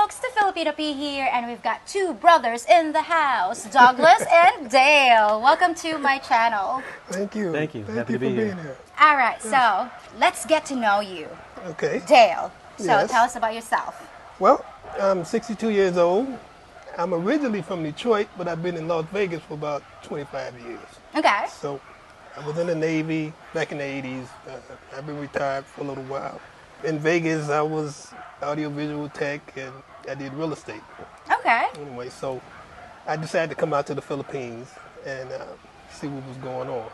folks, the Filipino P here, and we've got two brothers in the house, Douglas and Dale. Welcome to my channel. Thank you. Thank you. Thank Happy you to be for here. being here. All right, so let's get to know you. Okay. Dale, so Yes. tell us about yourself. Well, I'm 62 years old. I'm originally from Detroit, but I've been in Las Vegas for about 25 years. Okay. So I was in the Navy back in the 80s. I've been retired for a little while. In Vegas, I was audiovisual tech, and I did real estate. Okay. Anyway, so I decided to come out to the Philippines and see what was going on.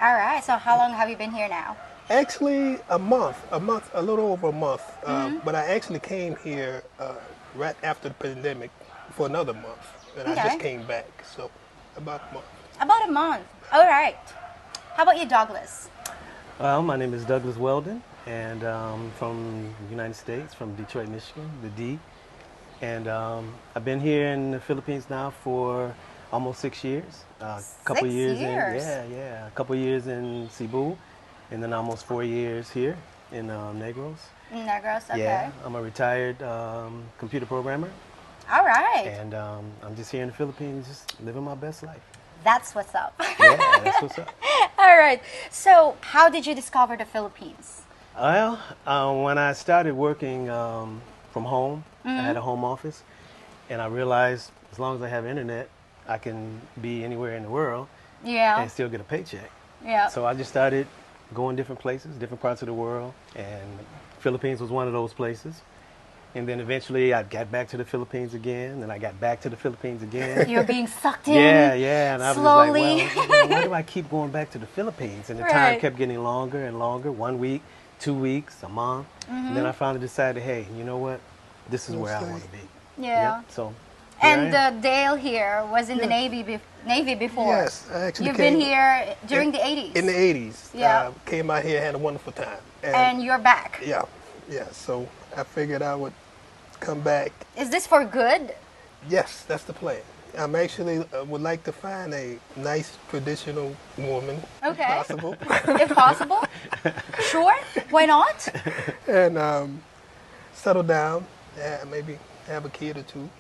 All right, so how long have you been here now? Actually, a little over a month. But I actually came here right after the pandemic for another month, and I just came back. So about a month. About a month. All right. How about you, Douglas? Well, my name is Douglas Weldon, and from the United States, from Detroit, Michigan, the D. And I've been here in the Philippines now for almost 6 years. A couple 6 years years. A couple years in Cebu, and then almost 4 years here in Negros. Negros, okay. Yeah, I'm a retired computer programmer, All right. and I'm just here in the Philippines, just living my best life. That's what's up. Yeah, that's what's up. All right. So, how did you discover the Philippines? Well, when I started working from home, I had a home office, and I realized as long as I have internet, I can be anywhere in the world Yeah. and still get a paycheck. Yeah. So I just started going different places, different parts of the world, and Philippines was one of those places. And then eventually I got back to the Philippines again, and I got back to the Philippines again. You're being sucked in. Yeah, and I was slowly. just like, well, why do I keep going back to the Philippines? And the time Right. kept getting longer and longer, 1 week, 2 weeks, a month. And then I finally decided, hey, you know what? This is where I stay. want to be. Yeah. Yep, so here And I am. Dale here was in the Navy before. Yes, I actually You've came been here during the 80s. in the 80s. Yeah. Came out here, had a wonderful time. And you're back. yeah. So I figured I would come back. Is this for good? Yes, that's the plan. I'm actually would like to find a nice traditional woman, Okay. if possible, If possible? Sure. Why not? and settle down, maybe have a kid or two.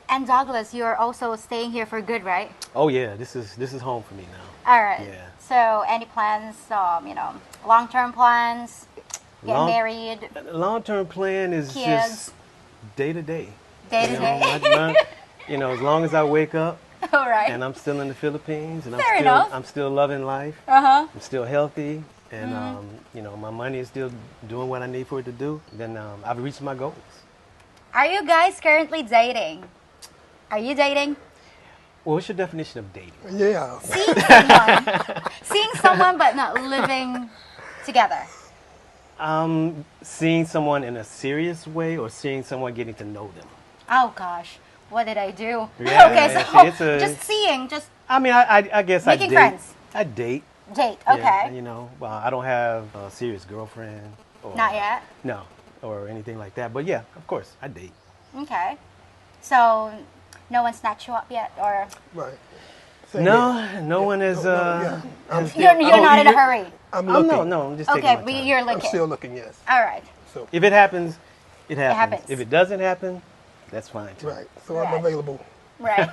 And Douglas, you're also staying here for good, right? Oh yeah, this is home for me now. All right. Yeah. So, any plans, long-term plans, get Long- married, Long-term plan is kids, just day to day. day to day? As long as I wake up All right. and I'm still in the Philippines and Fair enough. I'm still loving life. Uh-huh. I'm still healthy, and my money is still doing what I need for it to do. Then I've reached my goals. Are you guys currently dating? Are you dating? Well, what's your definition of dating? Yeah. Seeing someone but not living together. Seeing someone in a serious way, or seeing someone getting to know them. Oh gosh, what did I do? Yeah, okay, so just seeing, just I mean, I guess Making I date. friends. I date. date. Yeah, Okay. I don't have a serious girlfriend. Or, Not yet. No, or anything like that. But yeah, of course, I date. Okay. So no one snatched you up yet, or Right. Same No, here. no one is. yeah. you're not in a hurry. I'm Oh, looking. no, I'm just taking Okay, my but time. you're I'm looking. still looking. Yes. All right. So If it happens, it happens. happens. If it doesn't happen, that's fine too. right. So Right. I'm available. Right.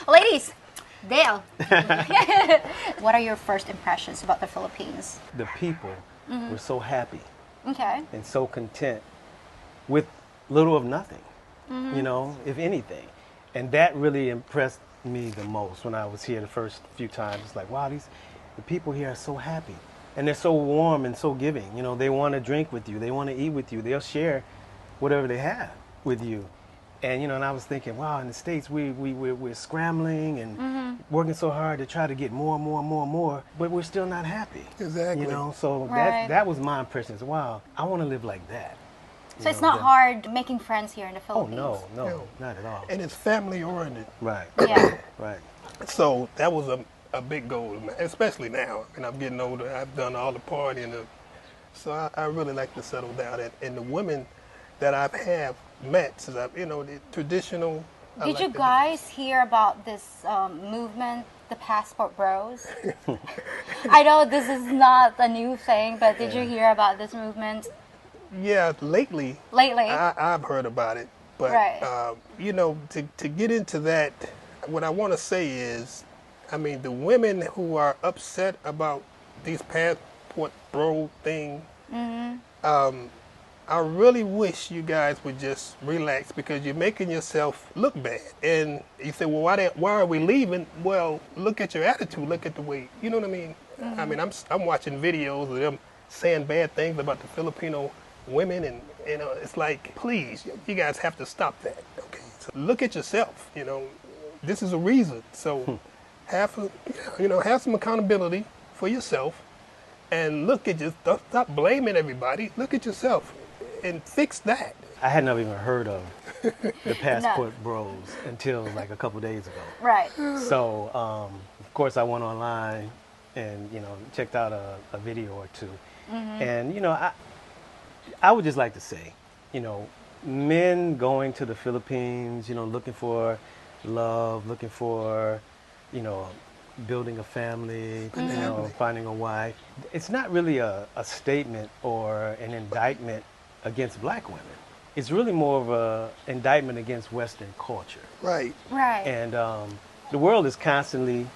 Ladies, Dale. What are your first impressions about the Philippines? The people were so happy Okay. and so content with little of nothing, if anything. And that really impressed me the most when I was here the first few times. It's like, wow, the people here are so happy. And they're so warm and so giving. They want to drink with you. They want to eat with you. They'll share whatever they have with you. And, and I was thinking, wow, in the States, we're scrambling and working so hard to try to get more and more and more and more, but we're still not happy. Exactly. So Right. that was my impression. Wow, I want to live like that. So it's not hard making friends here in the Oh, Philippines. no, No. not at all. And it's family oriented. Right, Yeah. right. So that was a big goal, especially now. And I'm getting older. I've done all the partying. So I really like to settle down. And the women that I've met, since the traditional. I Did like you the- guys hear about this movement, the Passport Bros? I know this is not a new thing, but did you hear about this movement Yeah, lately lately? I've heard about it. But Right. you know, to get into that, what I want to say is, I mean, the women who are upset about these passport bro thing, I really wish you guys would just relax because you're making yourself look bad. And you say, well, why are we leaving? Well, look at your attitude. Look at the way, you know what I mean? I mean, I'm watching videos of them saying bad things about the Filipino women, and you know, it's like, please, you guys have to stop that. Okay, so look at yourself. You know, this is a reason. So have some accountability for yourself, and look at just stop blaming everybody. Look at yourself and fix that. I had never even heard of the passport bros until like a couple days ago. Right. So, of course, I went online and, you know, checked out a video or two. And, you know, I would just like to say, you know, men going to the Philippines, you know, looking for love, looking for, you know, building a family, you know, finding a wife. It's not really a statement or an indictment against black women. It's really more of an indictment against Western culture. Right. Right. And the world is constantly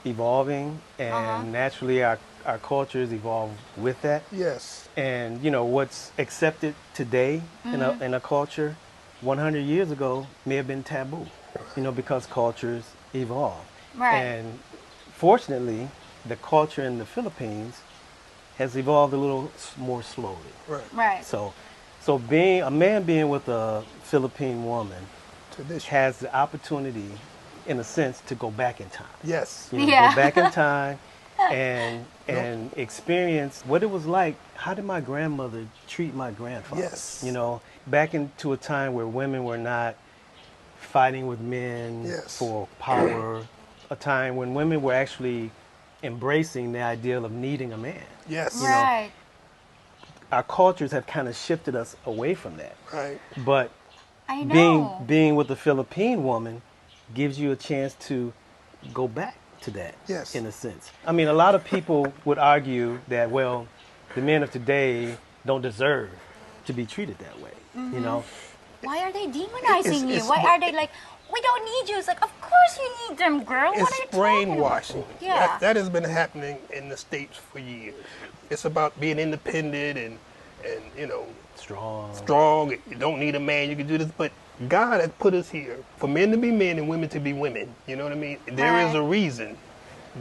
evolving, and naturally our cultures evolve with that. Yes. And you know what's accepted today in a culture 100 years ago may have been taboo, you know, because cultures evolve. Right. And fortunately, the culture in the Philippines has evolved a little more slowly. Right. Right. So being a man being with a Philippine woman Tradition. has the opportunity, in a sense, to go back in time. Yes. You know, Yeah. go back in time and experience what it was like. How did my grandmother treat my grandfather? Yes. You know, back into a time where women were not fighting with men Yes. for power, a time when women were actually embracing the ideal of needing a man. Yes. know, Right. Our cultures have kind of shifted us away from that. Right. But I know. being with a Philippine woman gives you a chance to go back to that. Yes. In a sense. I mean, a lot of people would argue that, well, the men of today don't deserve to be treated that way. You know, Why are they demonizing you? it's- Why are they like, we don't need you? It's like, of course you need them, girl. What are you It's talking brainwashing. about? Yeah. That has been happening in the States for years. It's about being independent and you know, strong. You don't need a man. You can do this. But God has put us here for men to be men and women to be women. You know what I mean? There is Right. a reason.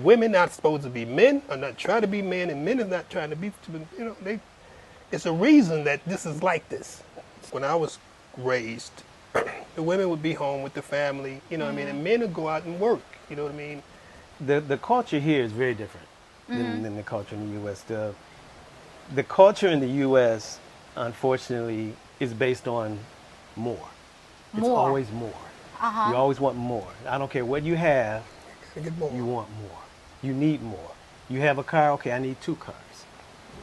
Women not supposed to be men, are not trying to be men, and men is not trying to be, you know, it's a reason that this is like this. When I was raised, the women would be home with the family, you know what I mean, and men would go out and work, you know what I mean? the culture here is very different than the culture in the U.S. The culture in the U.S., unfortunately, is based on more. It's More. always more. You always want more. I don't care what you have, I get more. you want more. You need more. You have a car, okay, I need 2 cars.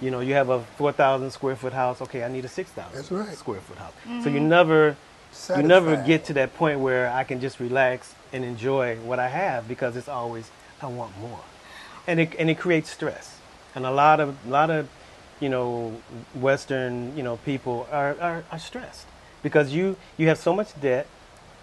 You know, you have a 4,000 square foot house, okay, I need a 6,000 That's right. square foot house. So you never Satisfied. get to that point where I can just relax and enjoy what I have, because it's always, I want more. And it creates stress. And a lot of you know, Western, you know, people are stressed because you have so much debt,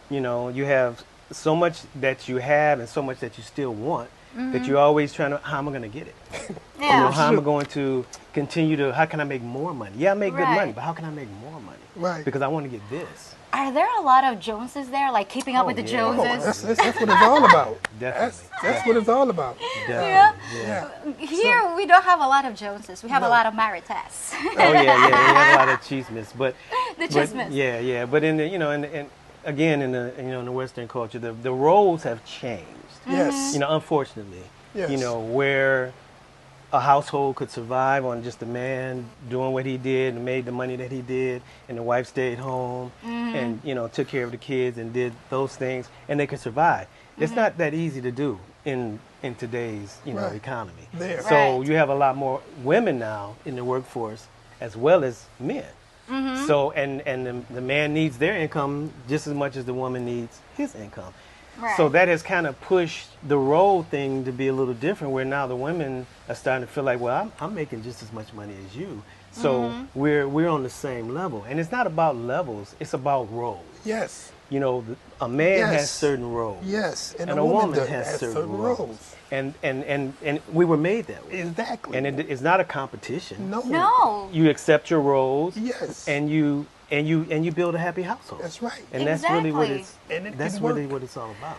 you know, you have so much that you have and so much that you still want, that you're always trying to, how am I going to get it? You know, Yeah. how am I going to continue to, how can I make more money? Yeah, I make good money, Right. but how can I make more money? Right. Because I want to get this. Are there a lot of Joneses there, like keeping up Oh, with the yeah. Oh, Joneses? that's what it's all about. Definitely. That's what it's all about. Definitely. Yeah. Here we don't have a lot of Joneses. We have a No. lot of Maritas. Oh yeah, yeah. You have a lot of chismes, but The but- chismes. yeah. But in the, you know, and again in the, you know, in the Western culture, the roles have changed. Yes. You know, unfortunately. Yes. You know, where a household could survive on just a man doing what he did and made the money that he did, and the wife stayed home and, you know, took care of the kids and did those things, and they could survive. It's not that easy to do in today's, you know, Right. economy. There. So Right. you have a lot more women now in the workforce as well as men. So and the man needs their income just as much as the woman needs his income. Right. So that has kind of pushed the role thing to be a little different, where now the women are starting to feel like, well, I'm making just as much money as you. So we're on the same level. And it's not about levels, it's about roles. Yes. You know, a man has Yes. certain roles. Yes. And a woman does- has certain certain roles. And we were made that way. Exactly. And it's not a competition. No. No. You accept your roles. Yes. And you build a happy household. That's right. And that's really what Exactly. it's And it that's can really work. what it's all about.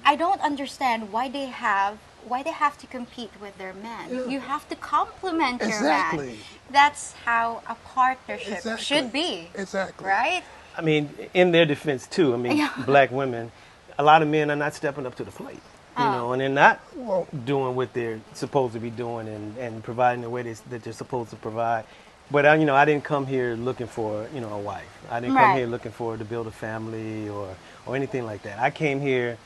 I don't understand why they have to compete with their men. Yeah. You have to compliment your Exactly. man. That's how a partnership Exactly. should be. Exactly. Right? I mean, in their defense too. I mean, Yeah. black women, a lot of men are not stepping up to the plate. You know, and they're not Well, doing what they're supposed to be doing and providing the way that they're supposed to provide. But you know, I didn't come here looking for a wife. I didn't come Right. here looking for to build a family or anything like that. I came here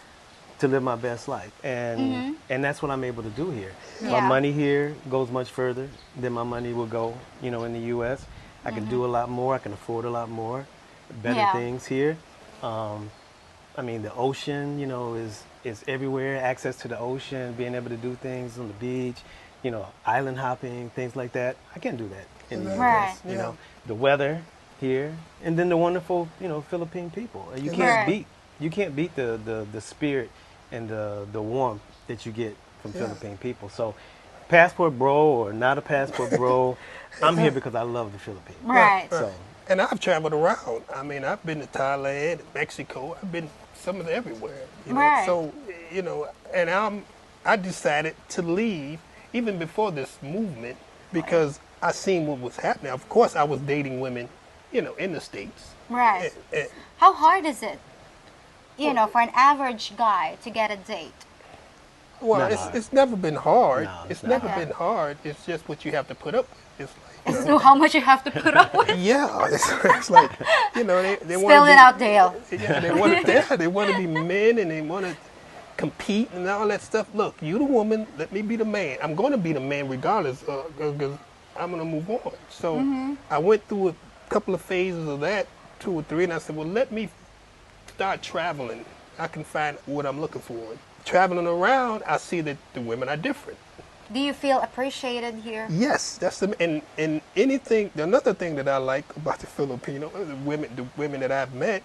to live my best life, and that's what I'm able to do here. My Yeah. money here goes much further than my money will go, in the U.S. I can do a lot more. I can afford a lot more, better Yeah. things here. I mean, the ocean, is everywhere. Access to the ocean, being able to do things on the beach, island hopping, things like that. I can't do that in the Exactly. U.S. Right. You Yeah. know, the weather here, and then the wonderful, Philippine people. You Right. can't beat the spirit and the warmth that you get from Yeah. Philippine people. So, passport bro or not a passport bro, I'm here because I love the Philippines. Right. So, And I've traveled around. I mean, I've been to Thailand, Mexico. I've been some of everywhere. Right. So, and I decided to leave even before this movement because I seen what was happening. Of course, I was dating women, in the States. Right. And- How hard is it, for an average guy to get a date? well, Not it's, hard. it's never been hard. No, it's it's not never hard. been hard. It's just what you have to put up with. It's like, So how much you have to put up with? yeah, it's like, they want Spill it out, Dale. Yeah, they want to be men and they want to compete and all that stuff. Look, you the woman, let me be the man. I'm going to be the man regardless because I'm going to move on. So I went through a couple of phases of that, 2 or 3, and I said, well, let me start traveling. I can find what I'm looking for. Traveling around, I see that the women are different. Do you feel appreciated here? Yes, that's and anything. Another thing that I like about the Filipino the women that I've met,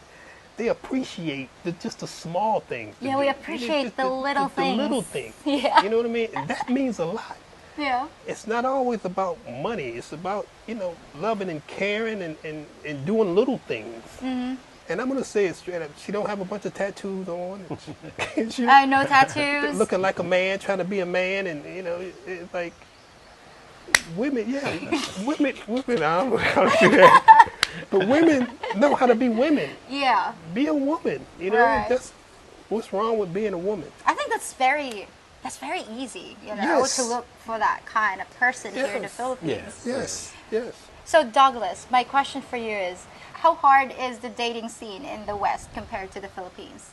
they appreciate just the small things. Yeah, we appreciate Just the little The things. little things. Yeah. You know what I mean? That means a lot. Yeah. It's not always about money. It's about loving and caring and doing little things. Mm-hmm. And I'm gonna say it straight up. She don't have a bunch of tattoos on. And she, I know tattoos. looking like a man, trying to be a man, and it's like women. Yeah, women. I don't know how to do that, but women know how to be women. Yeah. Be a woman. Right. That's what's wrong with being a woman. I think that's very easy, Yes. to look for that kind of person here in the Yes. Philippines. Yes. Yes. So Douglas, my question for you is, how hard is the dating scene in the West compared to the Philippines?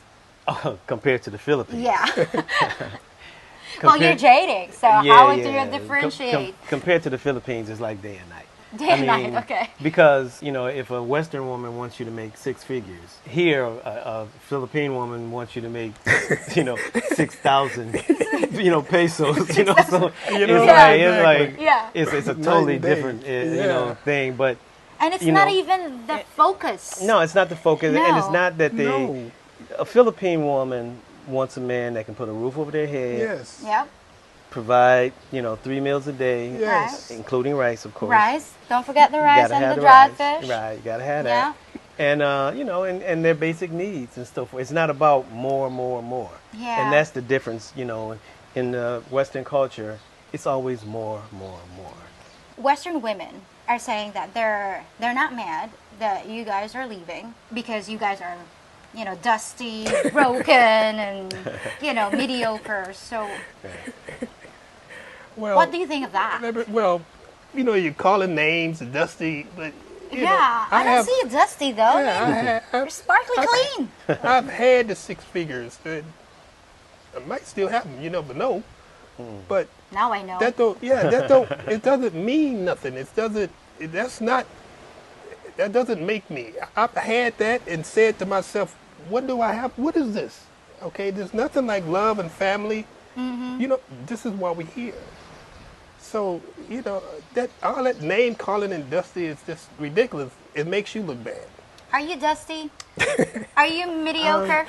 compared to the Philippines. Yeah. Well, you're dating, so Yeah, how would you yeah. differentiate? Compared to the Philippines, it's like day and night. Day and night, okay. Because, if a Western woman wants you to make 6 figures, here a Philippine woman wants you to make, 6,000, pesos, so Yeah, it's like, Yeah. it's a Night totally and day. different, Yeah. thing. But And it's you not know, even the focus. no, it's not the focus. And it's No. not that No. a Philippine woman wants a man that can put a roof over their head, Yes. Yep. provide, 3 meals a day, Yes. including rice, of course. Rice. Don't forget the rice Gotta and have the dried rice. fish. Right, you gotta have Yeah. that. And and their basic needs and stuff. It's not about more. Yeah. And that's the difference, in the Western culture. It's always more. Western women are saying that they're not mad that you guys are leaving because you guys are, dusty, broken, and mediocre. So, Well, what do you think of that? Well, you're calling names, Dusty, but Yeah, I don't see you dusty though. Yeah, You're sparkly clean. I've had the 6 figures. And I might still have them. You never know. But Now I know. that don't. Yeah, that don't. It doesn't mean nothing. It doesn't. That's not. That doesn't make me. I've had that and said to myself, "What do I have? What is this?" Okay, there's nothing like love and family. This is why we're here. So that all that name calling and Dusty is just ridiculous. It makes you look bad. Are you dusty? Are you mediocre?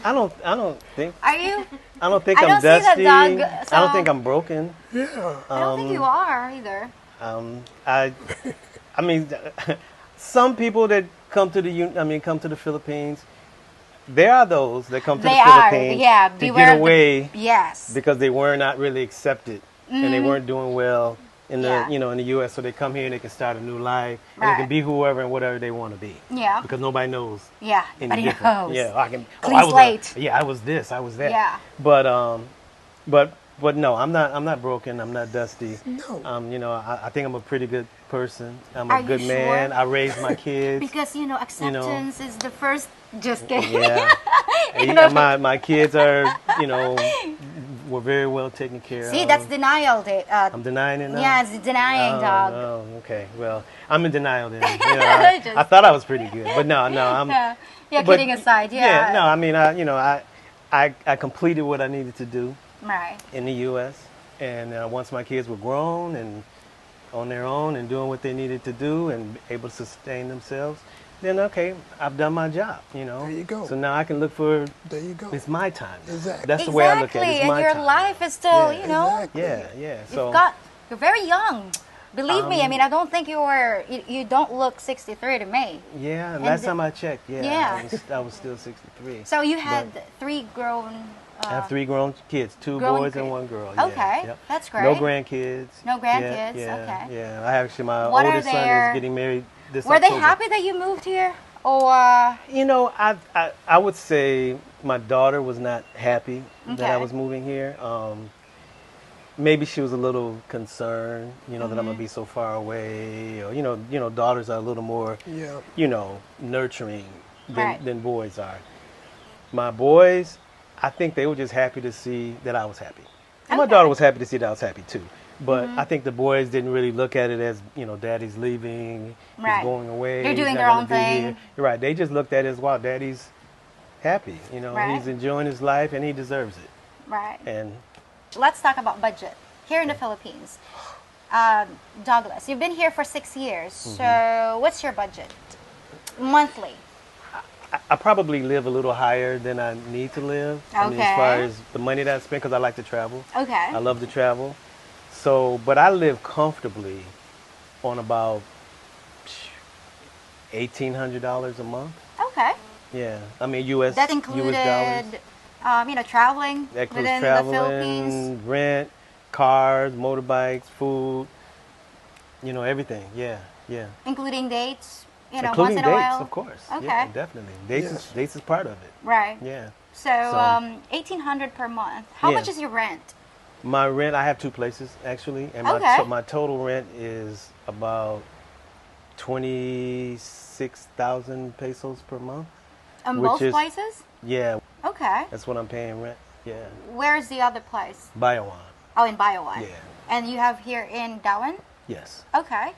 I don't think. Are you? I don't think I I'm don't see dusty. the dog, so- I don't think I'm broken. Yeah. I don't think you are either. I mean, some people that come to the Philippines, there are those that come to They the are, Philippines yeah. to Beware get of away yes. because they were not really accepted and they weren't doing well in the Yeah. in the U.S. So they come here and they can start a new life and they Right. can be whoever and whatever they want to be. Yeah. Because nobody knows. Yeah. Any Nobody different. knows. Yeah, I can. Clean I was slate. I was this. I was that. Yeah. But no, I'm not broken. I'm not dusty. No. I think I'm a pretty good person. I'm Are a you good man. sure? I raised my kids. Because acceptance is the first. Just kidding. Yeah. My kids are, were very well taken care of. See, that's denial. I'm denying it now. Yeah, it's denying, dog. Oh, okay. Well, I'm in denial then. I thought I was pretty good, but no, I'm. Yeah, but- kidding aside. Yeah. no, I mean, I completed what I needed to do Right. in the U.S. And once my kids were grown and on their own and doing what they needed to do and able to sustain themselves, then okay, I've done my job. There you go. So now I can look for. There you go. It's my time. Exactly. That's the way I look at it. It's and my your time. life is still, Yeah, Exactly. Yeah. So you're very young. Believe me, I mean, I don't think you don't look 63 to me. yeah. And Last the- time I checked, Yeah. I was still 63. So you had three grown. I have 3 grown kids, 2 grown boys and kids. 1 girl. Okay, Yep. that's great. No grandkids. No grandkids, Yeah, okay. Yeah, I actually my What are oldest son their- is getting married this Were they October. happy that you moved here, or I would say my daughter was not happy that I Okay. was moving here. Maybe she was a little concerned, that I'm gonna be so far away, or daughters are a little more, Yeah. nurturing Right. than boys are. My boys, I think they were just happy to see that I was happy. And my Okay. daughter was happy to see that I was happy too. But I think the boys didn't really look at it as, daddy's leaving, Right. he's going away. They're he's doing not their gonna own be thing. here. You're right. They just looked at it as, wow, daddy's happy. Right. He's enjoying his life and he deserves it. right? And Let's talk about budget here in the Philippines. Douglas, you've been here for 6 years, so what's your budget monthly? I probably live a little higher than I need to live. I mean, as far Okay. as the money that I spend, because I like to travel. Okay. I love to travel. So, but I live comfortably on about $1,800 a month. Okay. Yeah, I mean US. That US included, dollars. traveling That includes within traveling, the Philippines. rent, cars, motorbikes, food. Everything. Yeah. Including dates, Including once in dates, a while. of course. Okay. Yeah, definitely. Yes. Dates is part of it. Right. Yeah. So, 1,800 per month. How Yeah. much is your rent? My rent, I have 2 places actually, and Okay. my total rent is about 26,000 pesos per month. In Which both is- places? Yeah, Okay. that's what I'm paying rent. Yeah, Where's the other place? Bayawan. Oh, in Bayawan. Yeah. And you have here in Dawan? Yes. Okay.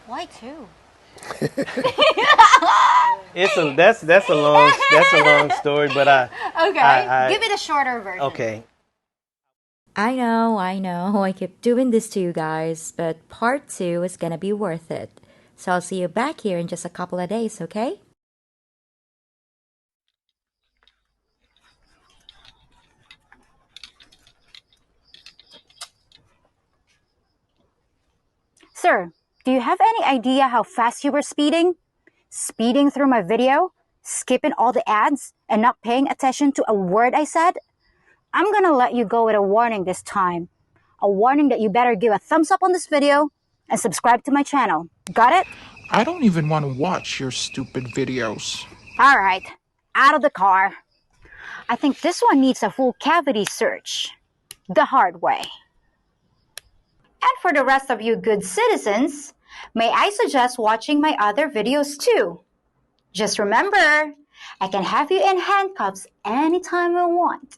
Why two? That's a long story, but Okay. Give it a shorter version. okay. I know, I keep doing this to you guys, but part 2 is gonna be worth it. So I'll see you back here in just a couple of days, okay? Sir, do you have any idea how fast you were speeding? Speeding through my video? Skipping all the ads? And not paying attention to a word I said? I'm gonna let you go with a warning this time. A warning that you better give a thumbs up on this video and subscribe to my channel. Got it? I don't even want to watch your stupid videos. Alright, out of the car. I think this one needs a full cavity search. The hard way. And for the rest of you good citizens, may I suggest watching my other videos too. Just remember, I can have you in handcuffs anytime I want.